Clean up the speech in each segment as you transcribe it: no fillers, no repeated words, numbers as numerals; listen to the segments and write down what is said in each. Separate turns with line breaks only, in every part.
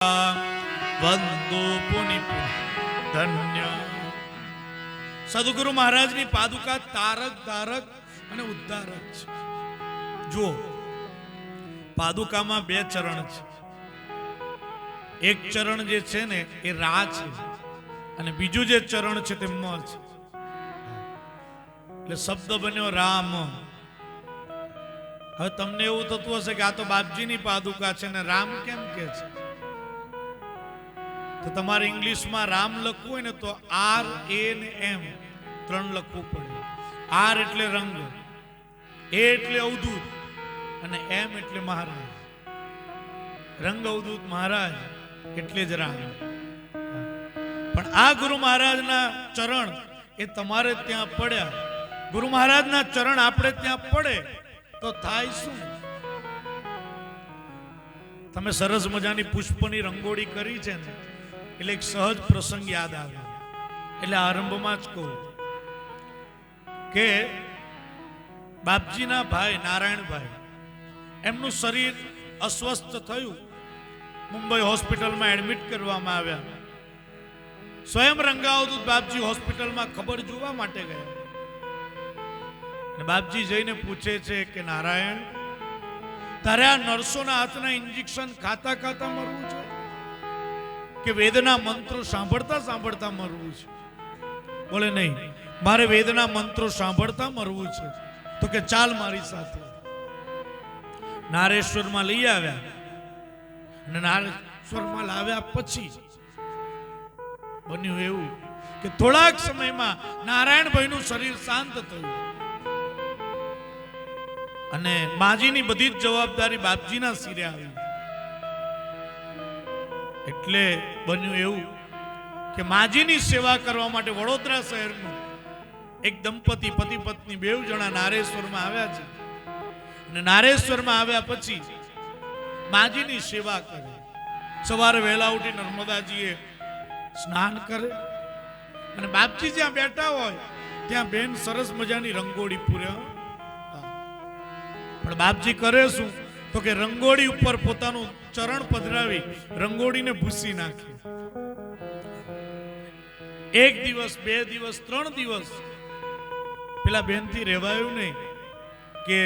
વંદો પુનિ ધન્ય. સદગુરુ મહારાજની પાદુકા તારક ધારક અને ઉદ્ધારક છે. જુઓ, પાદુકામાં બે ચરણ છે. એક ચરણ જે છે ને એ રા છે અને બીજું જે ચરણ છે તે મ છે. એટલે શબ્દ બન્યો રામ. હવે તમને એવું થતું હશે કે આ તો બાપજીની પાદુકા છે ને રામ કેમ કે છે? તો તમારે ઇંગ્લિશમાં રામ લખવું હોય ને તો R A ને M ત્રણ લખવું પડે. R એટલે રંગ, A એટલે અવધૂત અને M એટલે મહારાજ. રંગ અવધૂત મહારાજ એટલે જ રામ. પણ આ ગુરુ મહારાજના ચરણ એ તમારે ત્યાં પડ્યા. ગુરુ મહારાજના ચરણ આપણે ત્યાં પડે તો થાય શું? તમે સરસ મજાની પુષ્પની રંગોળી કરી છે ને એટલે એક સહજ પ્રસંગ યાદ આવે. એટલે આરંભમાં જ કહું કે બાપજીના ભાઈ નારાયણભાઈ એમનું શરીર અસ્વસ્થ થયું. મુંબઈ હોસ્પિટલમાં એડમિટ કરવામાં આવ્યા. સ્વયં રંગાવધૂત બાપજી હોસ્પિટલમાં ખબર જોવા માટે ગયા. બાપજી જઈને પૂછે છે કે નારાયણ, તારે આ નર્સોના હાથના ઇન્જેક્શન ખાતા ખાતા મરવું છે કે વેદના મંત્રો સાંભળતા સાંભળતા મરવું છે? બોલે નહીં, મારે વેદના મંત્રો સાંભળતા મરવું છે. તો કે ચાલ મારી સાથે. નારેશ્વરમાં લઈ આવ્યા અને નારેશ્વરમાં લાવ્યા પછી બન્યું એવું કે થોડાક સમયમાં નારાયણભાઈનું શરીર શાંત થયું અને માજીની બધી જ જવાબદારી બાપજીના સિરે આવી. એટલે બન્યું એવું કે માજીની સેવા કરવા માટે વડોદરા શહેરનું એક દંપતી પતિ પત્ની બેવ જણા નારેશ્વરમાં આવ્યા છે. અને નારેશ્વરમાં આવ્યા પછી માજીની સેવા કરે. સવારે વહેલા ઉઠી નર્મદાજીએ સ્નાન કરે અને બાપજી જ્યાં બેઠા હોય ત્યાં બેન સરસ મજાની રંગોળી પૂર્યા. પણ બાપજી કરે શું તો કે રંગોળી ઉપર પોતાનું ચરણ પધરાવી રંગોળીને ભૂસી નાખે. એક દિવસ, બે દિવસ, 3 દિવસ પેલા બેનથી રહેવાયું નહીં કે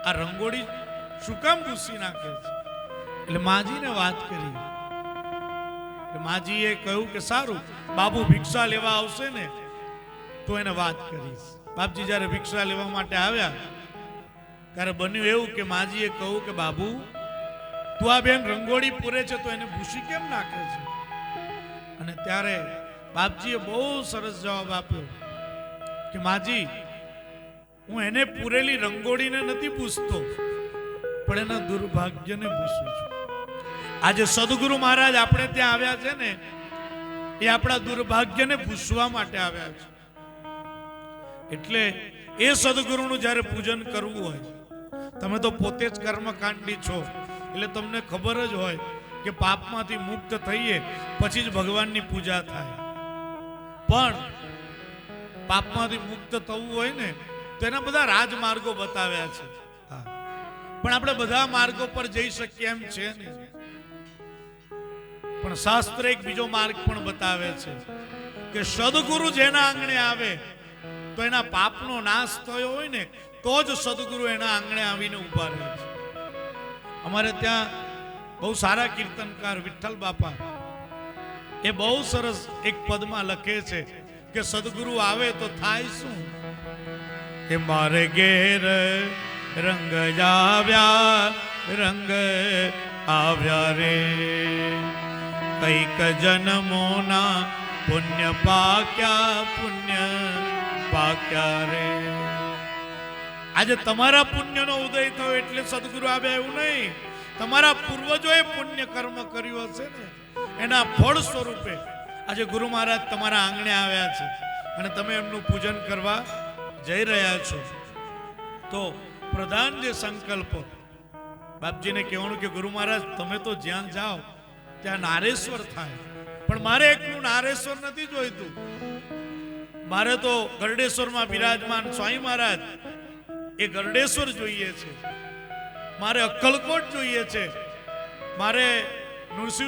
આ રંગોળી શું કામ ભૂસી નાખે છે. એટલે માજીને વાત કરી. માજીએ કહ્યું કે સારું, બાબુ ભિક્ષા લેવા આવશે ને તો એને વાત કરીશ. બાપજી જ્યારે ભિક્ષા લેવા માટે આવ્યા ત્યારે બન્યું એવું કે માજીએ કહ્યું કે બાબુ, તું આ બેન રંગોળી પૂરે છે તો એને ભૂસી કેમ નાખે છે? અને ત્યારે બાપજીએ બહુ સરસ જવાબ આપ્યો કે માજી, હું એને પૂરેલી રંગોળીને નથી ભૂસતો પણ એના દુર્ભાગ્યને ભૂસું છું. આજે સદગુરુ મહારાજ આપણે ત્યાં આવ્યા છે ને એ આપણા દુર્ભાગ્યને ભૂસવા માટે આવ્યા છે. એટલે એ સદગુરુનું જ્યારે પૂજન કરવું હોય, તમે તો પોતે જ કર્મકાંડી છો એટલે તમને ખબર જ હોય કે પાપમાંથી મુક્ત થઈએ પછી જ ભગવાનની પૂજા થાય. પણ પાપમાંથી મુક્ત થવું હોય ને તો એના બધા રાજમાર્ગો બતાવ્યા છે. પણ આપણે બધા માર્ગો પર જઈ શકીએ એમ છે ને. પણ શાસ્ત્ર એક બીજો માર્ગ પણ બતાવે છે કે સદગુરુ જેના આંગણે આવે તો એના પાપનો નાશ થયો હોય ને તો જ સદગુરુ એના આંગણે આવીને ઉભા રહે છે. અમારે ત્યાં બહુ સારા કીર્તનકાર વિઠ્ઠલ બાપા એ બહુ સરસ એક પદમાં લખે છે કે સદગુરુ આવે તો થાય શું? કે મારે ઘેર રંગ આવ્યા રે, કઈક જન્મોના પુણ્ય પાક્યા રે. આજે તમારા પુણ્યનો ઉદય થયો એટલે સદગુરુ આવ્યા એવું નહીં. તમારા પૂર્વજોએ પુણ્ય કર્મ કર્યું હશે ને એના ફળ સ્વરૂપે આજે ગુરુ મહારાજ તમારા આંગણે આવ્યા છે અને તમે એમનું પૂજન કરવા જઈ રહ્યા છો. તો પ્રધાન જે સંકલ્પ બાપજીને કહેવાનું કે ગુરુ મહારાજ તમે તો જ્યાં જાઓ ત્યાં નારેશ્વર થાય, પણ મારે એકલું નારેશ્વર નથી જોઈતું. મારે તો ગરડેશ્વરમાં બિરાજમાન સ્વામી મહારાજ એ ગરડેશ્વર જોઈએ છે. મારે અક્કલકોટ જોઈએ છે. મારે નૃસિંહ